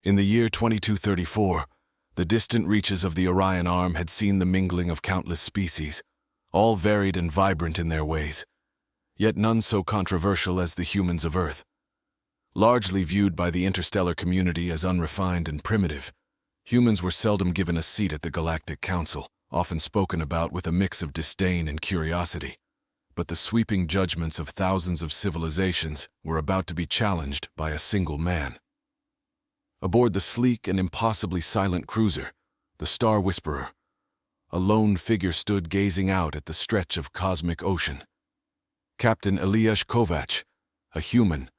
In the year 2234, the distant reaches of the Orion Arm had seen the mingling of countless species, all varied and vibrant in their ways, yet none so controversial as the humans of Earth. Largely viewed by the interstellar community as unrefined and primitive, humans were seldom given a seat at the Galactic Council, often spoken about with a mix of disdain and curiosity. But the sweeping judgments of thousands of civilizations were about to be challenged by a single man. Aboard the sleek and impossibly silent cruiser, the Star Whisperer, a lone figure stood gazing out at the stretch of cosmic ocean. Captain Elias Kovac, a human,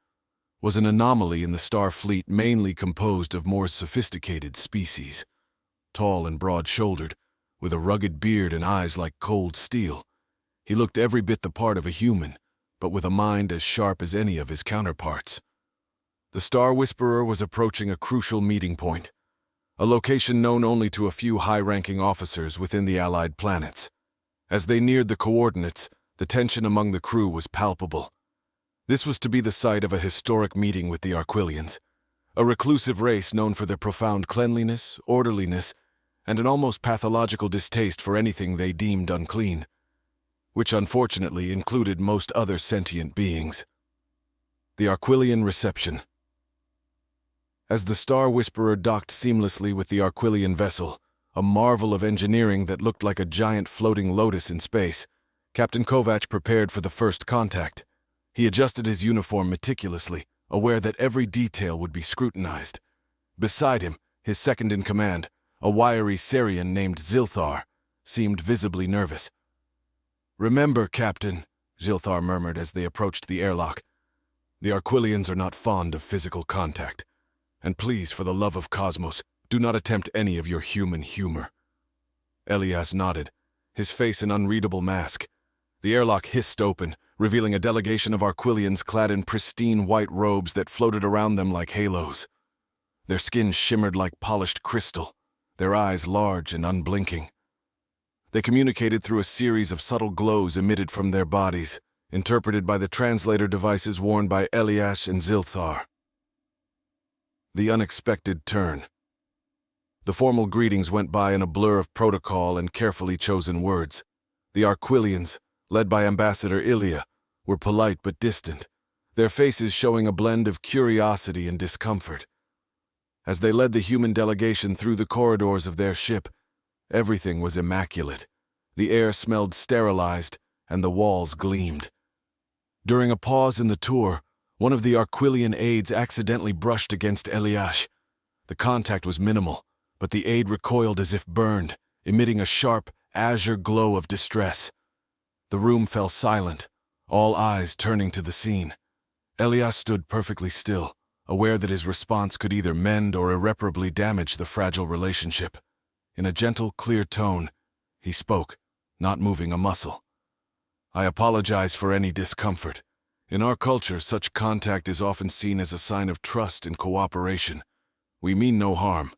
was an anomaly in the star fleet mainly composed of more sophisticated species. Tall and broad-shouldered, with a rugged beard and eyes like cold steel, he looked every bit the part of a human, but with a mind as sharp as any of his counterparts. The Star Whisperer was approaching a crucial meeting point, a location known only to a few high-ranking officers within the Allied planets. As they neared the coordinates, the tension among the crew was palpable. This was to be the site of a historic meeting with the Arquillians, a reclusive race known for their profound cleanliness, orderliness, and an almost pathological distaste for anything they deemed unclean, which unfortunately included most other sentient beings. The Arquillian reception. As the Star Whisperer docked seamlessly with the Arquillian vessel, a marvel of engineering that looked like a giant floating lotus in space, Captain Kovac prepared for the first contact. He adjusted his uniform meticulously, aware that every detail would be scrutinized. Beside him, his second-in-command, a wiry Sarian named Zilthar, seemed visibly nervous. "Remember, Captain," Zilthar murmured as they approached the airlock, "the Arquillians are not fond of physical contact. And please, for the love of Cosmos, do not attempt any of your human humor." Elias nodded, his face an unreadable mask. The airlock hissed open, revealing a delegation of Arquillians clad in pristine white robes that floated around them like halos. Their skin shimmered like polished crystal, their eyes large and unblinking. They communicated through a series of subtle glows emitted from their bodies, interpreted by the translator devices worn by Elias and Zilthar. The unexpected turn. The formal greetings went by in a blur of protocol and carefully chosen words. The Arquillians, led by Ambassador Ilya, were polite but distant, their faces showing a blend of curiosity and discomfort. As they led the human delegation through the corridors of their ship, everything was immaculate. The air smelled sterilized, and the walls gleamed. During a pause in the tour, one of the Arquillian aides accidentally brushed against Elias. The contact was minimal, but the aide recoiled as if burned, emitting a sharp, azure glow of distress. The room fell silent, all eyes turning to the scene. Elias stood perfectly still, aware that his response could either mend or irreparably damage the fragile relationship. In a gentle, clear tone, he spoke, not moving a muscle. "I apologize for any discomfort. In our culture, such contact is often seen as a sign of trust and cooperation. We mean no harm."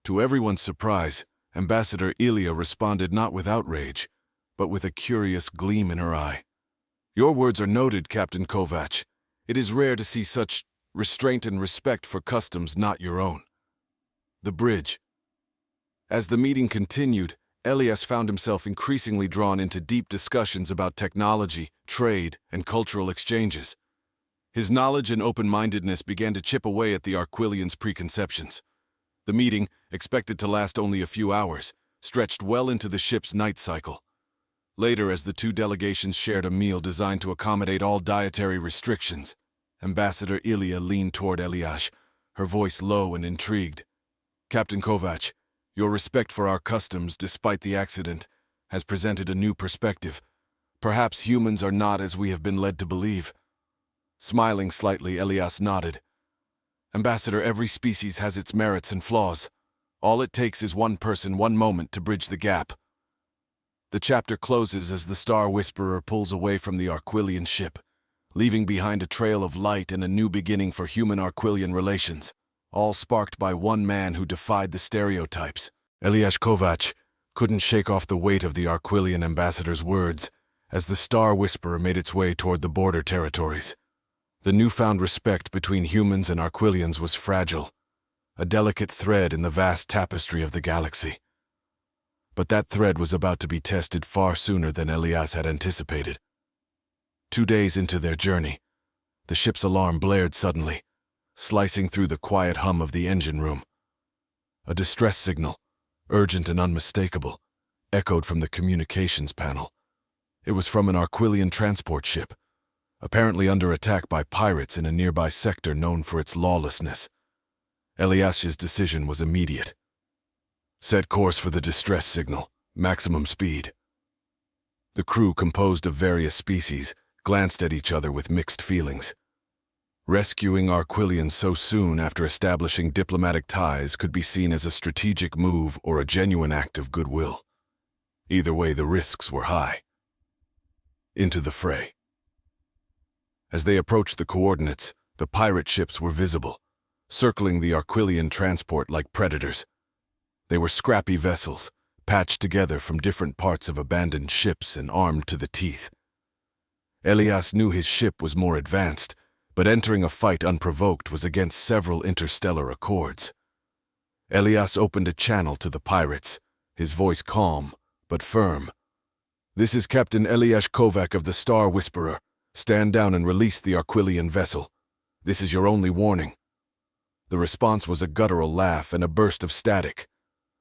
To everyone's surprise, Ambassador Ilya responded not with outrage, but with a curious gleam in her eye. "Your words are noted, Captain Kovac. It is rare to see such restraint and respect for customs not your own." The bridge. As the meeting continued, Elias found himself increasingly drawn into deep discussions about technology, trade, and cultural exchanges. His knowledge and open-mindedness began to chip away at the Arquillians' preconceptions. The meeting, expected to last only a few hours, stretched well into the ship's night cycle. Later, as the two delegations shared a meal designed to accommodate all dietary restrictions, Ambassador Ilya leaned toward Elias, her voice low and intrigued. "Captain Kovac, your respect for our customs, despite the accident, has presented a new perspective. Perhaps humans are not as we have been led to believe." Smiling slightly, Elias nodded. "Ambassador, every species has its merits and flaws. All it takes is one person, one moment to bridge the gap." The chapter closes as the Star Whisperer pulls away from the Arquillian ship, leaving behind a trail of light and a new beginning for human-Arquillian relations, all sparked by one man who defied the stereotypes. Elias Kovac couldn't shake off the weight of the Arquillian ambassador's words as the Star Whisperer made its way toward the border territories. The newfound respect between humans and Arquillians was fragile. a delicate thread in the vast tapestry of the galaxy. But that thread was about to be tested far sooner than Elias had anticipated. 2 days into their journey, the ship's alarm blared suddenly, slicing through the quiet hum of the engine room. A distress signal, urgent and unmistakable, echoed from the communications panel. It was from an Arquillian transport ship, apparently under attack by pirates in a nearby sector known for its lawlessness. Elias's decision was immediate. Set course for the distress signal, maximum speed. The crew, composed of various species, glanced at each other with mixed feelings. Rescuing Arquillians so soon after establishing diplomatic ties could be seen as a strategic move or a genuine act of goodwill. Either way, the risks were high. Into the fray. As they approached the coordinates, the pirate ships were visible, circling the Arquillian transport like predators. They were scrappy vessels, patched together from different parts of abandoned ships and armed to the teeth. Elias knew his ship was more advanced, but entering a fight unprovoked was against several interstellar accords. Elias opened a channel to the pirates, his voice calm but firm. "This is Captain Elias Kovac of the Star Whisperer. Stand down and release the Arquillian vessel. This is your only warning." The response was a guttural laugh and a burst of static.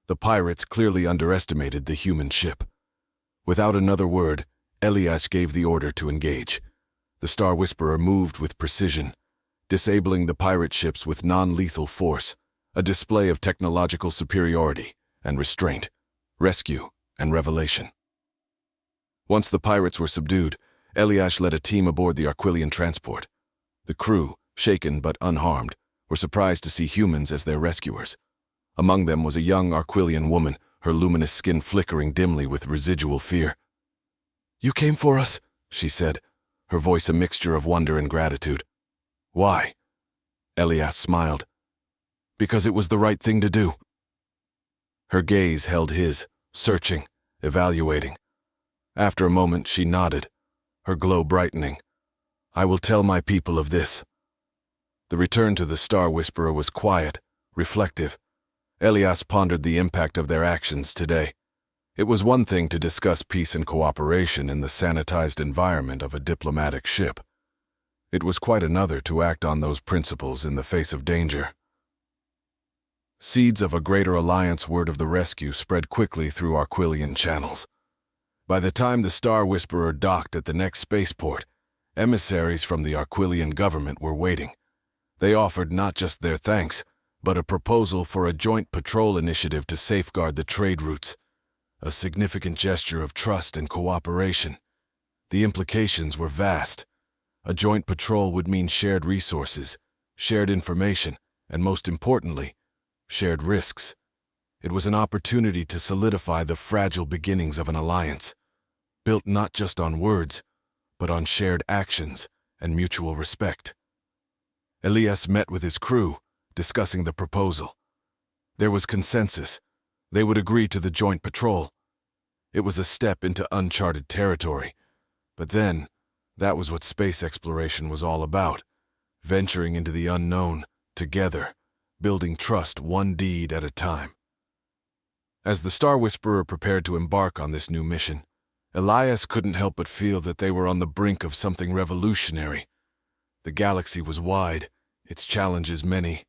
The pirates clearly underestimated the human ship. Without another word, Elias gave the order to engage. The Star Whisperer moved with precision, disabling the pirate ships with non-lethal force, a display of technological superiority and restraint, rescue and revelation. Once the pirates were subdued, Elias led a team aboard the Arquillian transport. The crew, shaken but unharmed, were surprised to see humans as their rescuers. Among them was a young Arquillian woman, her luminous skin flickering dimly with residual fear. "You came for us," she said, her voice a mixture of wonder and gratitude. "Why?" Elias smiled. "Because it was the right thing to do." Her gaze held his, searching, evaluating. After a moment, she nodded, her glow brightening. "I will tell my people of this." The return to the Star Whisperer was quiet, reflective. Elias pondered the impact of their actions today. It was one thing to discuss peace and cooperation in the sanitized environment of a diplomatic ship. It was quite another to act on those principles in the face of danger. Seeds of a greater alliance word of the rescue spread quickly through Arquillian channels. By the time the Star Whisperer docked at the next spaceport, emissaries from the Arquillian government were waiting. They offered not just their thanks, but a proposal for a joint patrol initiative to safeguard the trade routes, a significant gesture of trust and cooperation. The implications were vast. A joint patrol would mean shared resources, shared information, and most importantly, shared risks. It was an opportunity to solidify the fragile beginnings of an alliance, built not just on words, but on shared actions and mutual respect. Elias met with his crew, discussing the proposal. There was consensus. They would agree to the joint patrol. It was a step into uncharted territory. But then, that was what space exploration was all about, venturing into the unknown, together, building trust one deed at a time. As the Star Whisperer prepared to embark on this new mission, Elias couldn't help but feel that they were on the brink of something revolutionary. The galaxy was wide, its challenges many.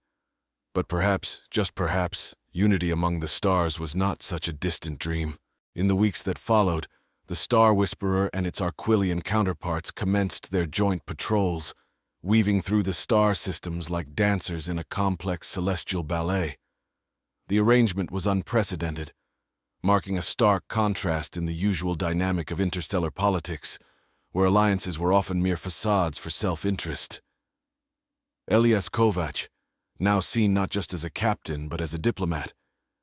But perhaps, just perhaps, unity among the stars was not such a distant dream. In the weeks that followed, the Star Whisperer and its Arquillian counterparts commenced their joint patrols, weaving through the star systems like dancers in a complex celestial ballet. The arrangement was unprecedented, marking a stark contrast in the usual dynamic of interstellar politics, where alliances were often mere facades for self-interest. Elias Kovac, now seen not just as a captain but as a diplomat,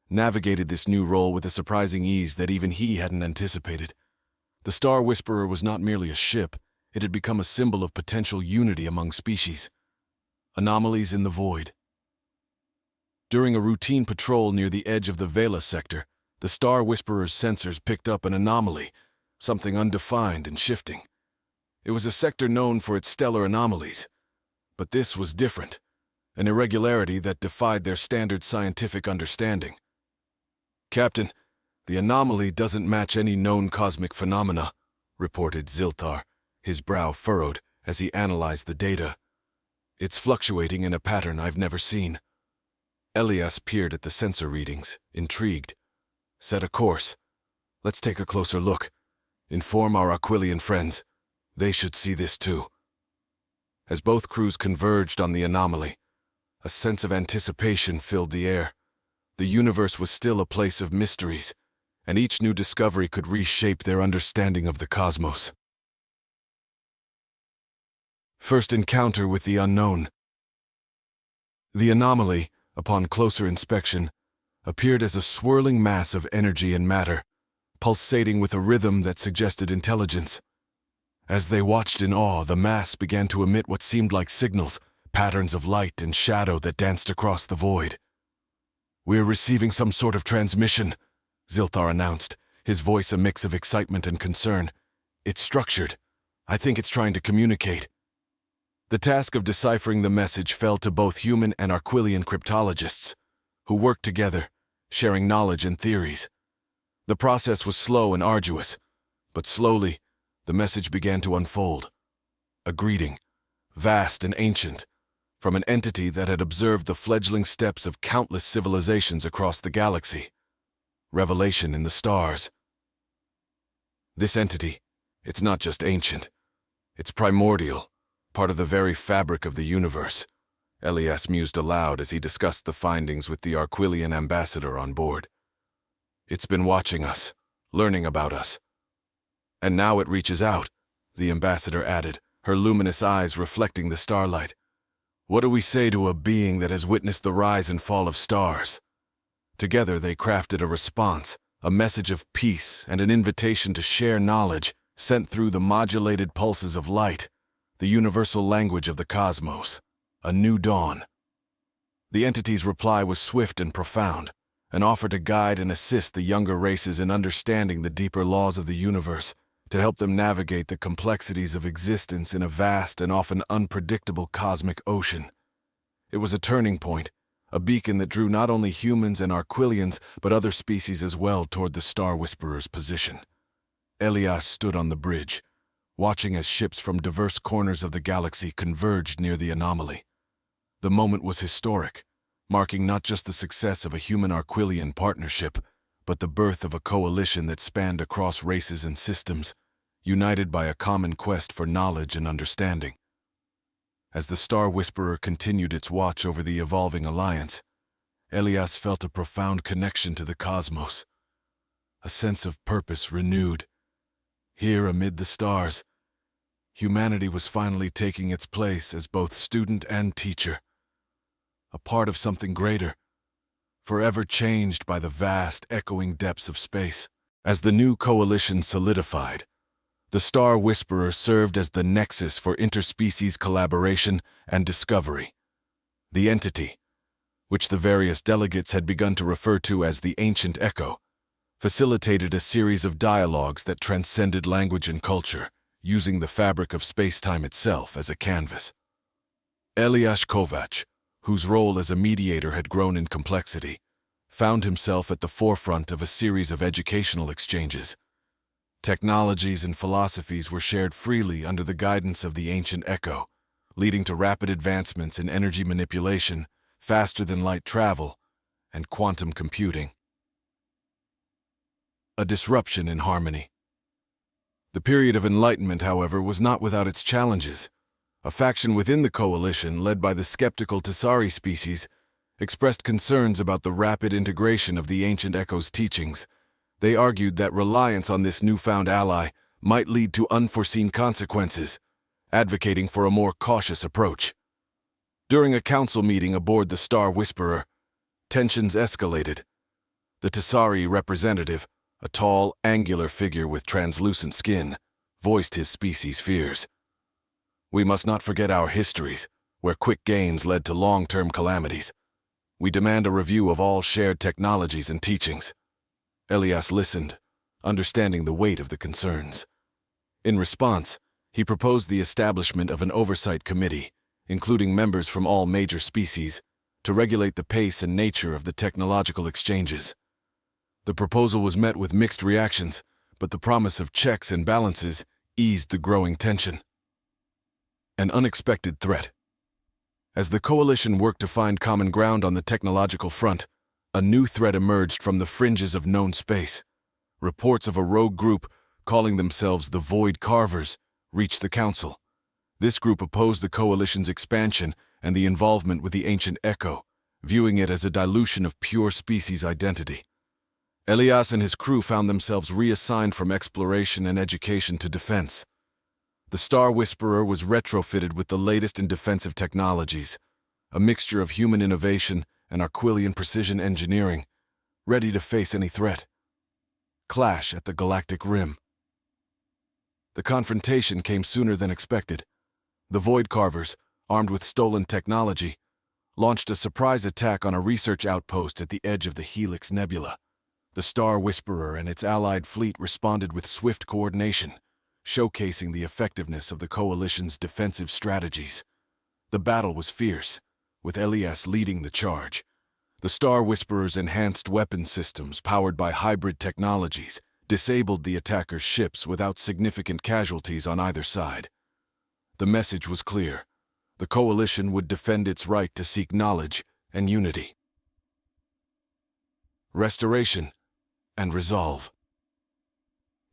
navigated this new role with a surprising ease that even he hadn't anticipated. The Star Whisperer was not merely a ship, it had become a symbol of potential unity among species. Anomalies in the void. During a routine patrol near the edge of the Vela sector, the Star Whisperer's sensors picked up an anomaly, something undefined and shifting. It was a sector known for its stellar anomalies, but this was different. an irregularity that defied their standard scientific understanding. "Captain, the anomaly doesn't match any known cosmic phenomena," reported Zilthar, his brow furrowed as he analyzed the data. "It's fluctuating in a pattern I've never seen." Elias peered at the sensor readings, intrigued. "Set a course. Let's take a closer look. Inform our Aquilian friends. They should see this too." As both crews converged on the anomaly, a sense of anticipation filled the air. The universe was still a place of mysteries, and each new discovery could reshape their understanding of the cosmos. First encounter with the unknown. The anomaly, upon closer inspection, appeared as a swirling mass of energy and matter, pulsating with a rhythm that suggested intelligence. As they watched in awe, the mass began to emit what seemed like signals, patterns of light and shadow that danced across the void. "We're receiving some sort of transmission," Zilthar announced, his voice a mix of excitement and concern. "It's structured. I think it's trying to communicate." The task of deciphering the message fell to both human and Aquilian cryptologists, who worked together, sharing knowledge and theories. The process was slow and arduous, but slowly, the message began to unfold. A greeting, vast and ancient, from an entity that had observed the fledgling steps of countless civilizations across the galaxy. Revelation in the stars. This entity, it's not just ancient, it's primordial, part of the very fabric of the universe. Elias mused aloud as he discussed the findings with the Aquilian ambassador on board. "It's been watching us, learning about us. And now it reaches out," the ambassador added, her luminous eyes reflecting the starlight. "What do we say to a being that has witnessed the rise and fall of stars?" Together they crafted a response, a message of peace and an invitation to share knowledge sent through the modulated pulses of light, the universal language of the cosmos, a new dawn. The entity's reply was swift and profound, an offer to guide and assist the younger races in understanding the deeper laws of the universe, to help them navigate the complexities of existence in a vast and often unpredictable cosmic ocean. It was a turning point, a beacon that drew not only humans and Aquilians, but other species as well toward the Star Whisperer's position. Elias stood on the bridge, watching as ships from diverse corners of the galaxy converged near the anomaly. The moment was historic, marking not just the success of a human-Aquilian partnership, but the birth of a coalition that spanned across races and systems, united by a common quest for knowledge and understanding. As the Star Whisperer continued its watch over the evolving alliance, Elias felt a profound connection to the cosmos, a sense of purpose renewed. Here amid the stars, humanity was finally taking its place as both student and teacher, a part of something greater, forever changed by the vast, echoing depths of space. As the new coalition solidified, the Star Whisperer served as the nexus for interspecies collaboration and discovery. The entity, which the various delegates had begun to refer to as the Ancient Echo, facilitated a series of dialogues that transcended language and culture, using the fabric of space-time itself as a canvas. Elias Kovac, whose role as a mediator had grown in complexity, found himself at the forefront of a series of educational exchanges. Technologies and philosophies were shared freely under the guidance of the Ancient Echo, leading to rapid advancements in energy manipulation, faster-than-light travel, and quantum computing. A disruption in harmony. The Period of Enlightenment, however, was not without its challenges. A faction within the coalition, led by the skeptical Tasari species, expressed concerns about the rapid integration of the Ancient Echo's teachings. They argued that reliance on this newfound ally might lead to unforeseen consequences, advocating for a more cautious approach. During a council meeting aboard the Star Whisperer, tensions escalated. The Tasari representative, a tall, angular figure with translucent skin, voiced his species' fears. "We must not forget our histories, where quick gains led to long-term calamities. We demand a review of all shared technologies and teachings." Elias listened, understanding the weight of the concerns. In response, he proposed the establishment of an oversight committee, including members from all major species, to regulate the pace and nature of the technological exchanges. The proposal was met with mixed reactions, but the promise of checks and balances eased the growing tension. An unexpected threat. As the coalition worked to find common ground on the technological front, a new threat emerged from the fringes of known space. Reports of a rogue group, calling themselves the Void Carvers, reached the Council. This group opposed the coalition's expansion and the involvement with the ancient Echo, viewing it as a dilution of pure species identity. Elias and his crew found themselves reassigned from exploration and education to defense. The Star Whisperer was retrofitted with the latest in defensive technologies, a mixture of human innovation and Aquilian precision engineering, ready to face any threat. Clash at the Galactic Rim. The confrontation came sooner than expected. The Void Carvers, armed with stolen technology, launched a surprise attack on a research outpost at the edge of the Helix Nebula. The Star Whisperer and its allied fleet responded with swift coordination, showcasing the effectiveness of the coalition's defensive strategies. The battle was fierce, with Elias leading the charge. The Star Whisperer's enhanced weapon systems, powered by hybrid technologies, disabled the attackers' ships without significant casualties on either side. The message was clear. The coalition would defend its right to seek knowledge and unity. Restoration and resolve.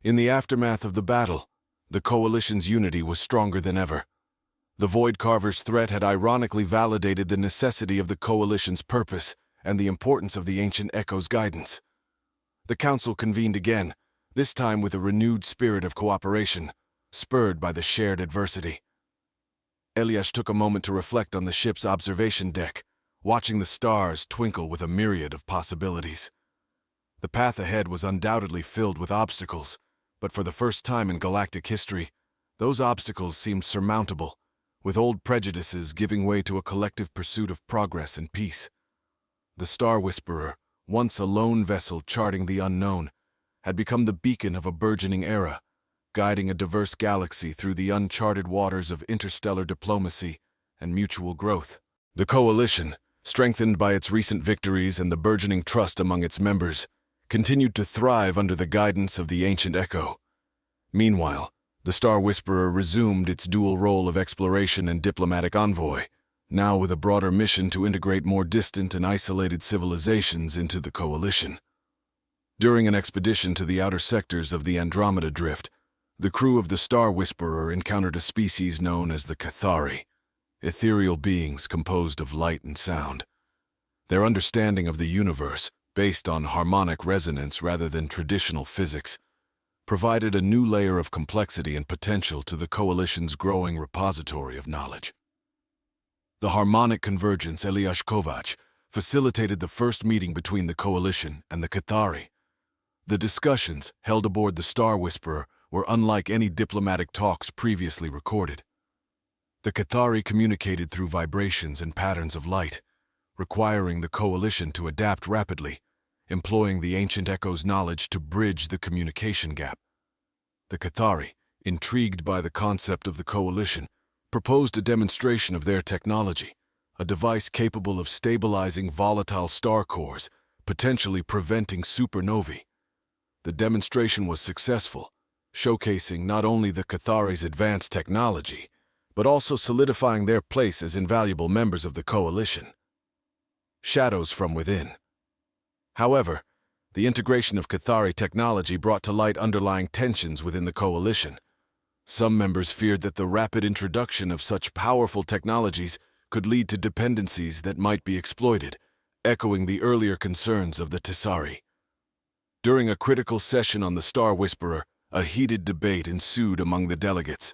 In the aftermath of the battle, the coalition's unity was stronger than ever. The Void Carver's threat had ironically validated the necessity of the coalition's purpose and the importance of the ancient Echo's guidance. The Council convened again, this time with a renewed spirit of cooperation, spurred by the shared adversity. Elias took a moment to reflect on the ship's observation deck, watching the stars twinkle with a myriad of possibilities. The path ahead was undoubtedly filled with obstacles, but for the first time in galactic history, those obstacles seemed surmountable, with old prejudices giving way to a collective pursuit of progress and peace. The Star Whisperer, once a lone vessel charting the unknown, had become the beacon of a burgeoning era, guiding a diverse galaxy through the uncharted waters of interstellar diplomacy and mutual growth. The coalition, strengthened by its recent victories and the burgeoning trust among its members, continued to thrive under the guidance of the ancient Echo. Meanwhile, the Star Whisperer resumed its dual role of exploration and diplomatic envoy, now with a broader mission to integrate more distant and isolated civilizations into the coalition. During an expedition to the outer sectors of the Andromeda Drift, the crew of the Star Whisperer encountered a species known as the Cathari, ethereal beings composed of light and sound. Their understanding of the universe, based on harmonic resonance rather than traditional physics, provided a new layer of complexity and potential to the coalition's growing repository of knowledge. The harmonic convergence Elias Kovac facilitated the first meeting between the coalition and the Cathari. The discussions held aboard the Star Whisperer were unlike any diplomatic talks previously recorded. The Cathari communicated through vibrations and patterns of light, requiring the coalition to adapt rapidly, employing the ancient Echo's knowledge to bridge the communication gap. The Cathari, intrigued by the concept of the coalition, proposed a demonstration of their technology, a device capable of stabilizing volatile star cores, potentially preventing supernovae. The demonstration was successful, showcasing not only the Cathari's advanced technology, but also solidifying their place as invaluable members of the coalition. Shadows from within. However, the integration of Cathari technology brought to light underlying tensions within the coalition. Some members feared that the rapid introduction of such powerful technologies could lead to dependencies that might be exploited, echoing the earlier concerns of the Tessari. During a critical session on the Star Whisperer, a heated debate ensued among the delegates.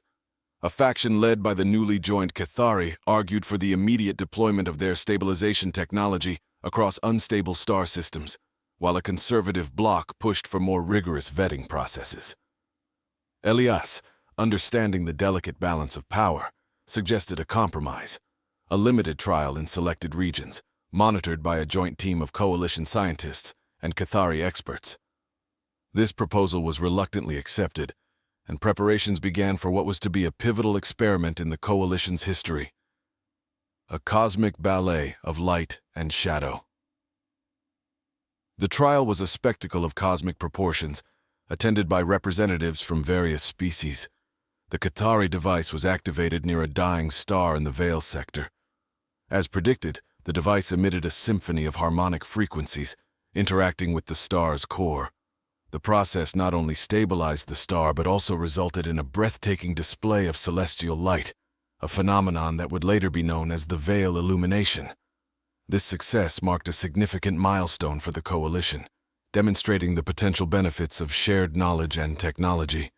A faction led by the newly joined Cathari argued for the immediate deployment of their stabilization technology across unstable star systems, while a conservative bloc pushed for more rigorous vetting processes. Elias, understanding the delicate balance of power, suggested a compromise, a limited trial in selected regions, monitored by a joint team of coalition scientists and Cathari experts. This proposal was reluctantly accepted, and preparations began for what was to be a pivotal experiment in the coalition's history. a cosmic ballet of light and shadow. The trial was a spectacle of cosmic proportions, attended by representatives from various species. The Cathari device was activated near a dying star in the Veil sector. As predicted, the device emitted a symphony of harmonic frequencies, interacting with the star's core. The process not only stabilized the star but also resulted in a breathtaking display of celestial light, a phenomenon that would later be known as the Veil illumination. This success marked a significant milestone for the coalition, demonstrating the potential benefits of shared knowledge and technology.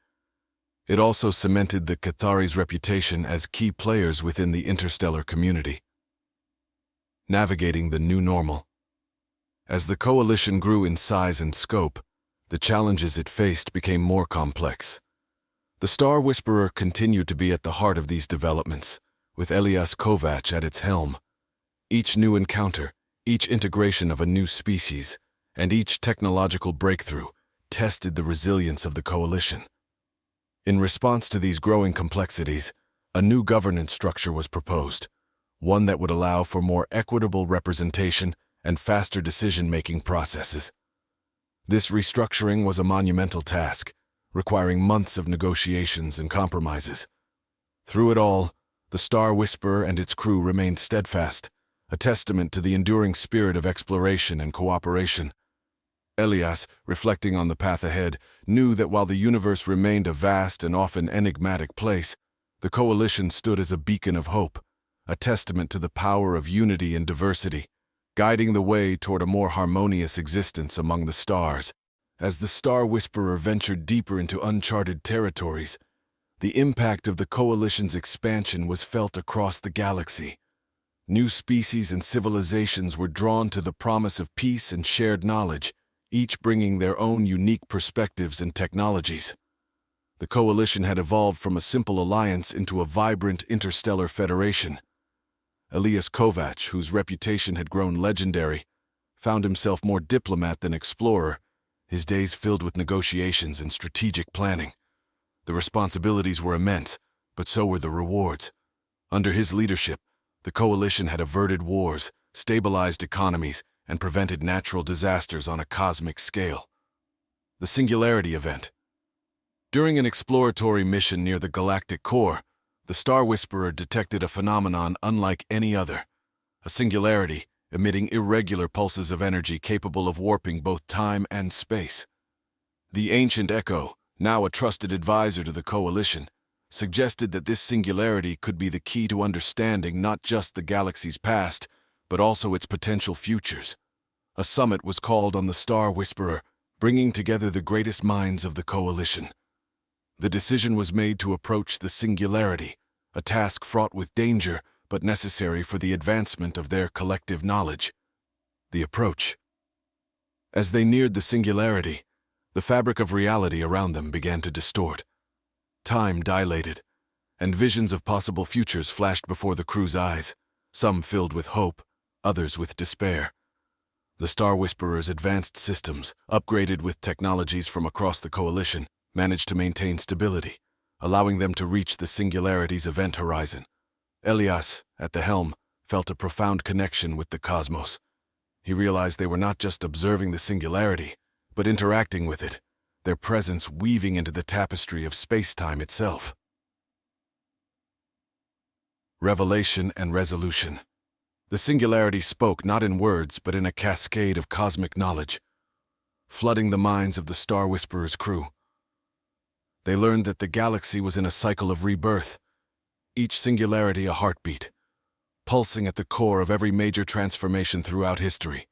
It also cemented the Cathari's reputation as key players within the interstellar community. Navigating the new normal. As the coalition grew in size and scope, the challenges it faced became more complex. The Star Whisperer continued to be at the heart of these developments, with Elias Kovac at its helm. Each new encounter, each integration of a new species, and each technological breakthrough tested the resilience of the coalition. In response to these growing complexities, a new governance structure was proposed, one that would allow for more equitable representation and faster decision-making processes. This restructuring was a monumental task, requiring months of negotiations and compromises. Through it all, the Star Whisperer and its crew remained steadfast, a testament to the enduring spirit of exploration and cooperation. Elias, reflecting on the path ahead, knew that while the universe remained a vast and often enigmatic place, the coalition stood as a beacon of hope, a testament to the power of unity and diversity, guiding the way toward a more harmonious existence among the stars. As the Star Whisperer ventured deeper into uncharted territories, the impact of the coalition's expansion was felt across the galaxy. New species and civilizations were drawn to the promise of peace and shared knowledge, each bringing their own unique perspectives and technologies. The coalition had evolved from a simple alliance into a vibrant interstellar federation. Elias Kovac, whose reputation had grown legendary, found himself more diplomat than explorer, his days filled with negotiations and strategic planning. The responsibilities were immense, but so were the rewards. Under his leadership, the coalition had averted wars, stabilized economies, and prevented natural disasters on a cosmic scale. The Singularity Event. During an exploratory mission near the galactic core, the Star Whisperer detected a phenomenon unlike any other, a singularity emitting irregular pulses of energy capable of warping both time and space. The ancient Echo, now a trusted advisor to the coalition, suggested that this singularity could be the key to understanding not just the galaxy's past, but also its potential futures. A summit was called on the Star Whisperer, bringing together the greatest minds of the coalition. The decision was made to approach the singularity, a task fraught with danger but necessary for the advancement of their collective knowledge. The approach. As they neared the singularity, the fabric of reality around them began to distort. Time dilated, and visions of possible futures flashed before the crew's eyes, some filled with hope, others with despair. The Star Whisperer's advanced systems, upgraded with technologies from across the coalition, managed to maintain stability, allowing them to reach the singularity's event horizon. Elias, at the helm, felt a profound connection with the cosmos. He realized they were not just observing the singularity, but interacting with it, their presence weaving into the tapestry of space-time itself. Revelation and resolution. The singularity spoke not in words, but in a cascade of cosmic knowledge, flooding the minds of the Star Whisperer's crew. They learned that the galaxy was in a cycle of rebirth, each singularity a heartbeat, pulsing at the core of every major transformation throughout history.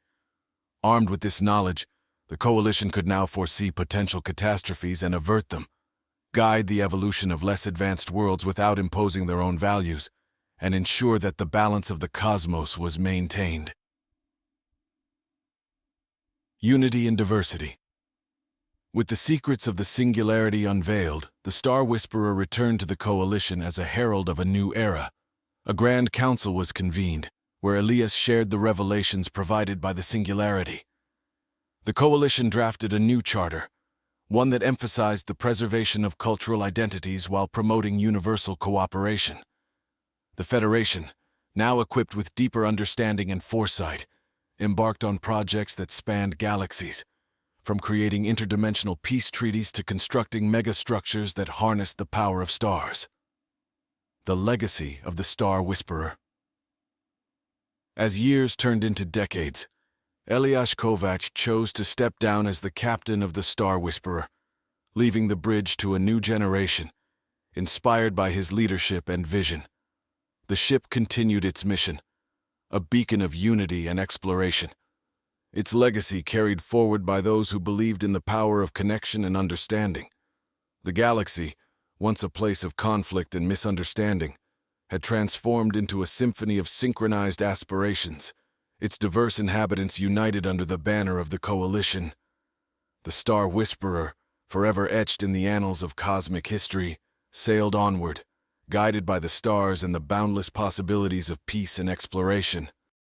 Armed with this knowledge, the coalition could now foresee potential catastrophes and avert them, guide the evolution of less advanced worlds without imposing their own values, and ensure that the balance of the cosmos was maintained. Unity and diversity. With the secrets of the singularity unveiled, the Star Whisperer returned to the coalition as a herald of a new era. A grand council was convened, where Elias shared the revelations provided by the singularity. The coalition drafted a new charter, one that emphasized the preservation of cultural identities while promoting universal cooperation. The Federation, now equipped with deeper understanding and foresight, embarked on projects that spanned galaxies, from creating interdimensional peace treaties to constructing megastructures that harnessed the power of stars. The legacy of the Star Whisperer. As years turned into decades, Eliash Kovac chose to step down as the captain of the Star Whisperer, leaving the bridge to a new generation, inspired by his leadership and vision. The ship continued its mission, a beacon of unity and exploration, its legacy carried forward by those who believed in the power of connection and understanding. The galaxy, once a place of conflict and misunderstanding, had transformed into a symphony of synchronized aspirations, its diverse inhabitants united under the banner of the Coalition. The Star Whisperer, forever etched in the annals of cosmic history, sailed onward, guided by the stars and the boundless possibilities of peace and exploration.